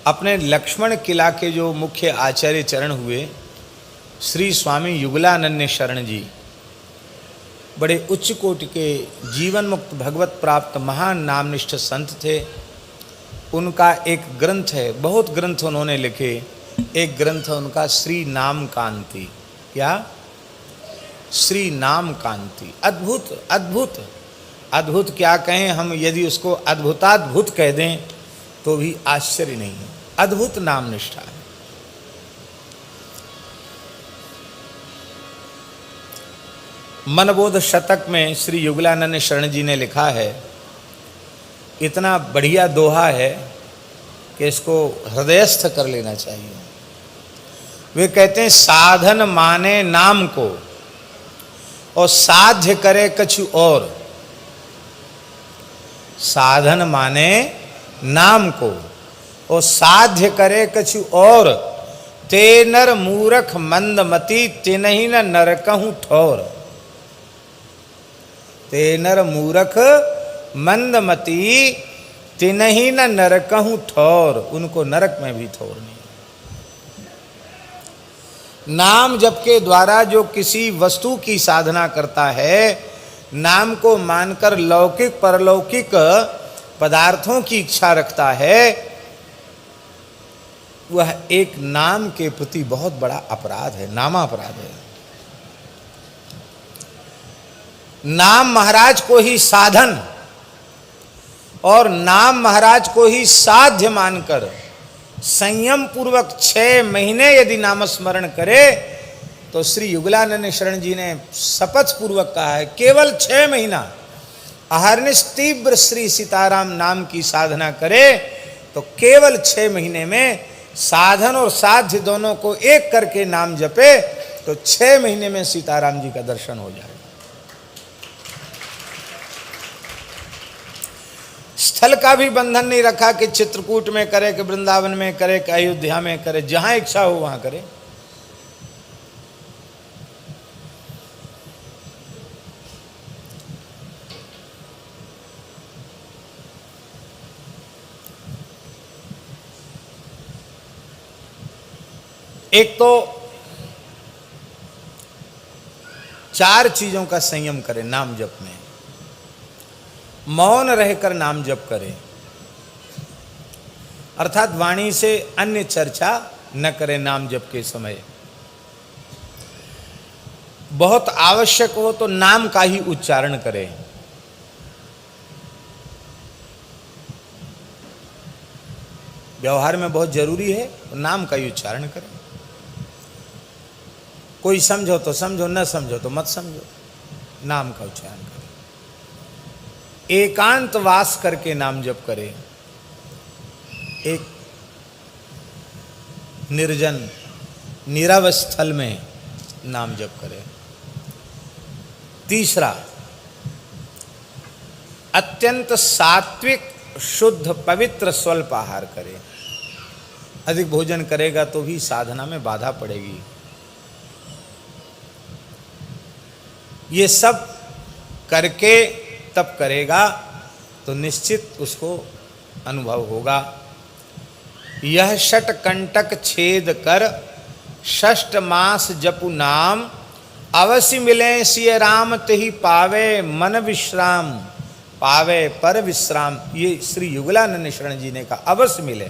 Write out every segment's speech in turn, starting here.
अपने लक्ष्मण किला के जो मुख्य आचार्य चरण हुए श्री स्वामी युगलानंद शरण जी, बड़े उच्च कोटि के जीवन मुक्त भगवत प्राप्त महान नामनिष्ठ संत थे। उनका एक ग्रंथ है, बहुत ग्रंथ उन्होंने लिखे, एक ग्रंथ है उनका श्री नाम कांति। क्या? श्री नाम कांति। अद्भुत अद्भुत अद्भुत क्या कहें हम, यदि उसको अद्भुताद्भुत कह दें तो भी आश्चर्य नहीं है। अद्भुत नाम निष्ठा है। मनबोध शतक में श्री युगलानंद शरण जी ने लिखा है, इतना बढ़िया दोहा है कि इसको हृदयस्थ कर लेना चाहिए। वे कहते हैं, साधन माने नाम को और साध्य करे कछु और। साधन माने नाम को और साध्य करे कछु और, ते नर मूरख मंदमती तिनहि न नरकहूँ ठौर। ते नर मूरख मंदमती तिनहि न नरकहूँ ठौर। उनको नरक में भी ठौर नहीं। नाम जप के द्वारा जो किसी वस्तु की साधना करता है, नाम को मानकर लौकिक परलौकिक पदार्थों की इच्छा रखता है, वह एक नाम के प्रति बहुत बड़ा अपराध है, नामापराध है। नाम महाराज को ही साधन और नाम महाराज को ही साध्य मानकर संयम पूर्वक 6 महीने यदि नामस्मरण करे तो श्री युगलानंद शरण जी ने शपथ पूर्वक कहा है, केवल 6 महीना अहर्निश तीव्र श्री सीताराम नाम की साधना करे तो केवल 6 महीने में साधन और साध्य दोनों को एक करके नाम जपे तो 6 महीने में सीताराम जी का दर्शन हो जाएगा। स्थल का भी बंधन नहीं रखा कि चित्रकूट में करे, कि वृंदावन में करे, कि अयोध्या में करे, जहां इच्छा हो वहां करे। एक तो 4 चीजों का संयम करें नाम जप में। मौन रहकर नाम जप करें, अर्थात वाणी से अन्य चर्चा न करें नाम जप के समय। बहुत आवश्यक हो तो नाम का ही उच्चारण करें। व्यवहार में बहुत जरूरी है तो नाम का ही उच्चारण करें। कोई समझो तो समझो, न समझो तो मत समझो, नाम का उच्चारण करें। एकांत वास करके नाम जप करें, एक निर्जन नीरव स्थल में नाम जप करें। तीसरा, अत्यंत सात्विक शुद्ध पवित्र स्वल्प आहार करें। अधिक भोजन करेगा तो भी साधना में बाधा पड़ेगी। ये सब करके तब करेगा तो निश्चित उसको अनुभव होगा। यह षट कंटक छेद कर षष्ठ मास जपु नाम, अवश्य मिले सिय राम तेहि पावे मन विश्राम, पावे पर विश्राम। ये श्री युगलानंद शरण जी ने कहा, अवश्य मिले,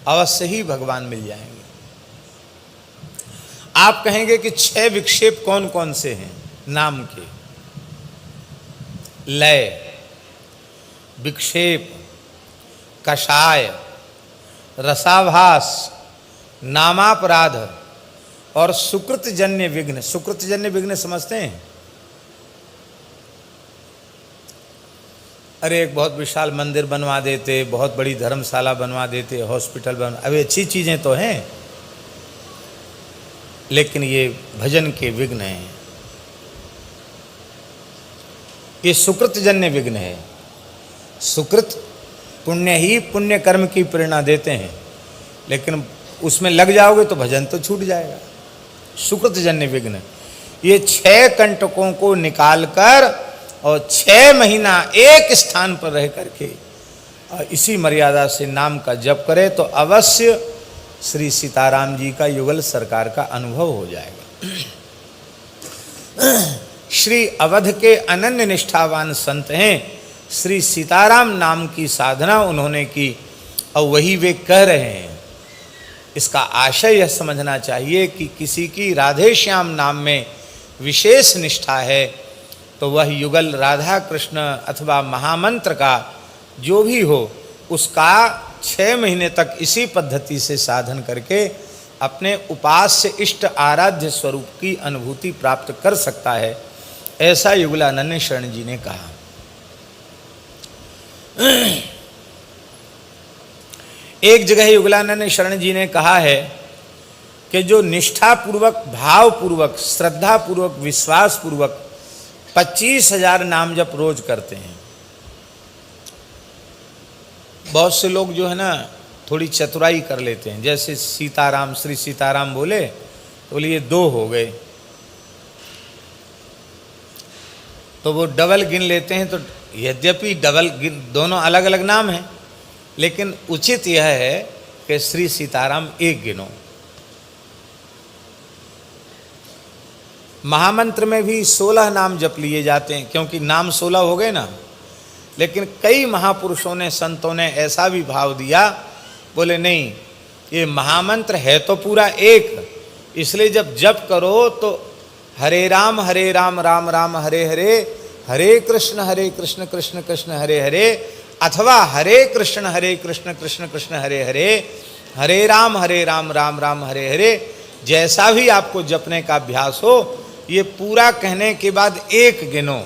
अवश्य ही भगवान मिल जाएंगे। आप कहेंगे कि 6 विक्षेप कौन कौन से हैं नाम के? लय, विक्षेप, कषाय, रसाभास, नामापराध और सुकृतजन्य विघ्न। सुकृतजन्य विघ्न समझते हैं? अरे एक बहुत विशाल मंदिर बनवा देते, बहुत बड़ी धर्मशाला बनवा देते, हॉस्पिटल बन, अभी अच्छी चीजें तो हैं, लेकिन ये भजन के विघ्न हैं। ये सुकृतजन्य विघ्न है। सुकृत पुण्य ही पुण्य कर्म की प्रेरणा देते हैं, लेकिन उसमें लग जाओगे तो भजन तो छूट जाएगा। सुकृतजन्य विघ्न, ये 6 कंटकों को निकालकर और 6 महीना एक स्थान पर रह करके इसी मर्यादा से नाम का जप करे तो अवश्य श्री सीताराम जी का युगल सरकार का अनुभव हो जाएगा। श्री अवध के अनन्य निष्ठावान संत हैं, श्री सीताराम नाम की साधना उन्होंने की और वही वे कह रहे हैं। इसका आशय यह समझना चाहिए कि किसी की राधे श्याम नाम में विशेष निष्ठा है तो वह युगल राधा कृष्ण अथवा महामंत्र का जो भी हो उसका 6 महीने तक इसी पद्धति से साधन करके अपने उपास्य इष्ट आराध्य स्वरूप की अनुभूति प्राप्त कर सकता है, ऐसा युगलानंद शरण जी ने कहा। एक जगह युगलानंद शरण जी ने कहा है कि जो निष्ठापूर्वक, भावपूर्वक, श्रद्धापूर्वक, विश्वासपूर्वक 25,000 नाम जप रोज करते हैं। बहुत से लोग जो है ना थोड़ी चतुराई कर लेते हैं, जैसे सीताराम, श्री सीताराम बोले तो बोले ये 2 हो गए, तो वो डबल गिन लेते हैं। तो यद्यपि डबल गिन, दोनों अलग अलग नाम हैं, लेकिन उचित यह है कि श्री सीताराम 1 गिनो। महामंत्र में भी 16 नाम जप लिए जाते हैं, क्योंकि नाम 16 हो गए ना। लेकिन कई महापुरुषों ने, संतों ने ऐसा भी भाव दिया, बोले नहीं, ये महामंत्र है तो पूरा 1, इसलिए जब जप करो तो हरे राम राम राम हरे हरे, हरे कृष्ण कृष्ण कृष्ण हरे हरे, अथवा हरे कृष्ण कृष्ण कृष्ण हरे हरे, हरे राम राम राम हरे हरे, जैसा भी आपको जपने का अभ्यास हो, ये पूरा कहने के बाद 1 गिनो।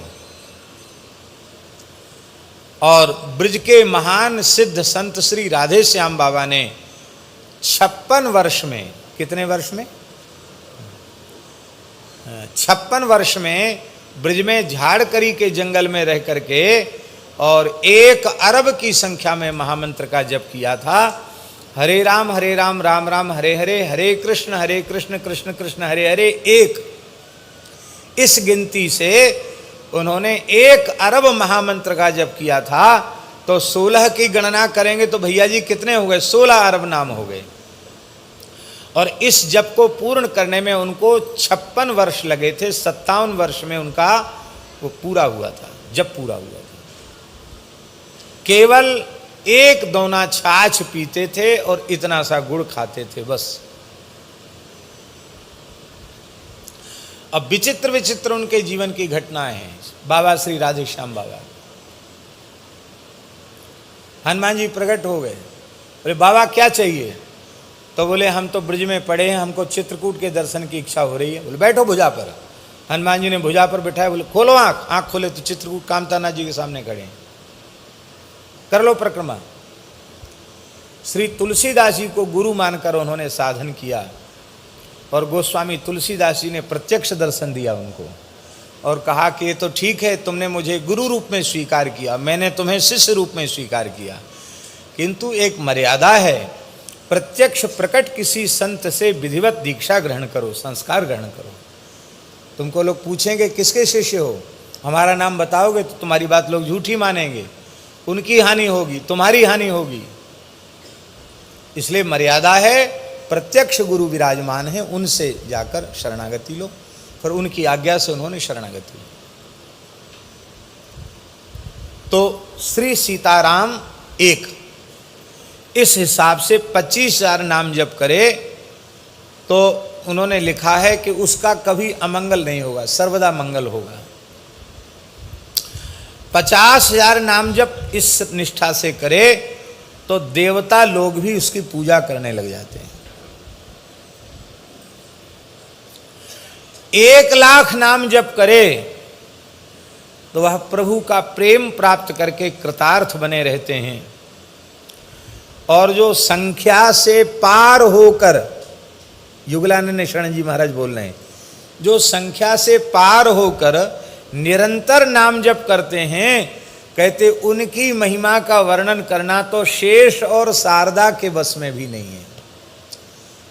और ब्रज के महान सिद्ध संत श्री राधे श्याम बाबा ने 56 वर्ष में, कितने वर्ष में? 56 वर्ष में ब्रज में झाड़करी के जंगल में रह करके और 1 अरब की संख्या में महामंत्र का जप किया था। हरे राम राम राम हरे हरे, हरे कृष्ण कृष्ण कृष्ण हरे हरे 1। इस गिनती से उन्होंने 1 अरब महामंत्र का जप किया था। तो 16 की गणना करेंगे तो भैया जी कितने हो गए? 16 अरब नाम हो गए। और इस जप को पूर्ण करने में उनको 56 वर्ष लगे थे। 57 वर्ष में उनका वो पूरा हुआ था, जप पूरा हुआ था। केवल 1 दोना छाछ पीते थे और इतना सा गुड़ खाते थे, बस। अब विचित्र विचित्र उनके जीवन की घटनाएं हैं। बाबा श्री राधे श्याम बाबा, हनुमान जी प्रकट हो गए, बोले बाबा क्या चाहिए? तो बोले हम तो ब्रज में पड़े हैं, हमको चित्रकूट के दर्शन की इच्छा हो रही है। बोले बैठो भुजा पर। हनुमान जी ने भुजा पर बैठाया, बोले खोलो आँख। आँख खोले तो चित्रकूट कामतानाथ जी के सामने खड़े हैं। कर लो परिक्रमा। श्री तुलसीदास जी को गुरु मानकर उन्होंने साधन किया और गोस्वामी तुलसीदास जी ने प्रत्यक्ष दर्शन दिया उनको और कहा कि ये तो ठीक है, तुमने मुझे गुरु रूप में स्वीकार किया, मैंने तुम्हें शिष्य रूप में स्वीकार किया, किंतु एक मर्यादा है। प्रत्यक्ष प्रकट किसी संत से विधिवत दीक्षा ग्रहण करो, संस्कार ग्रहण करो। तुमको लोग पूछेंगे किसके शिष्य हो, हमारा नाम बताओगे तो तुम्हारी बात लोग झूठी मानेंगे, उनकी हानि होगी, तुम्हारी हानि होगी। इसलिए मर्यादा है, प्रत्यक्ष गुरु विराजमान है, उनसे जाकर शरणागति लो। फिर उनकी आज्ञा से उन्होंने शरणागति ली। तो श्री सीताराम 1, इस हिसाब से 25,000 नाम जप करे तो उन्होंने लिखा है कि उसका कभी अमंगल नहीं होगा, सर्वदा मंगल होगा। 50,000 नाम जप इस निष्ठा से करे तो देवता लोग भी उसकी पूजा करने लग जाते हैं। 1,00,000 नाम जप करे तो वह प्रभु का प्रेम प्राप्त करके कृतार्थ बने रहते हैं। और जो संख्या से पार होकर, युगलानंद शरण जी महाराज बोल रहे हैं, जो संख्या से पार होकर निरंतर नाम जप करते हैं, कहते उनकी महिमा का वर्णन करना तो शेष और शारदा के बस में भी नहीं है।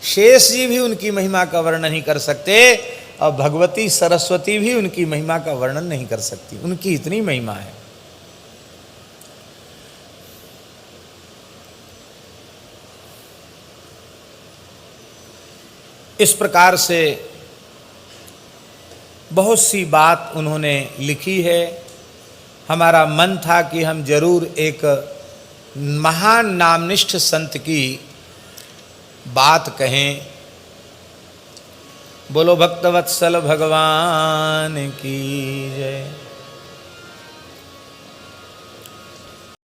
शेष जी भी उनकी महिमा का वर्णन नहीं कर सकते और भगवती सरस्वती भी उनकी महिमा का वर्णन नहीं कर सकती, उनकी इतनी महिमा है। इस प्रकार से बहुत सी बात उन्होंने लिखी है। हमारा मन था कि हम जरूर एक महान नामनिष्ठ संत की बात कहें। बोलो भक्तवत्सल भगवान की जय।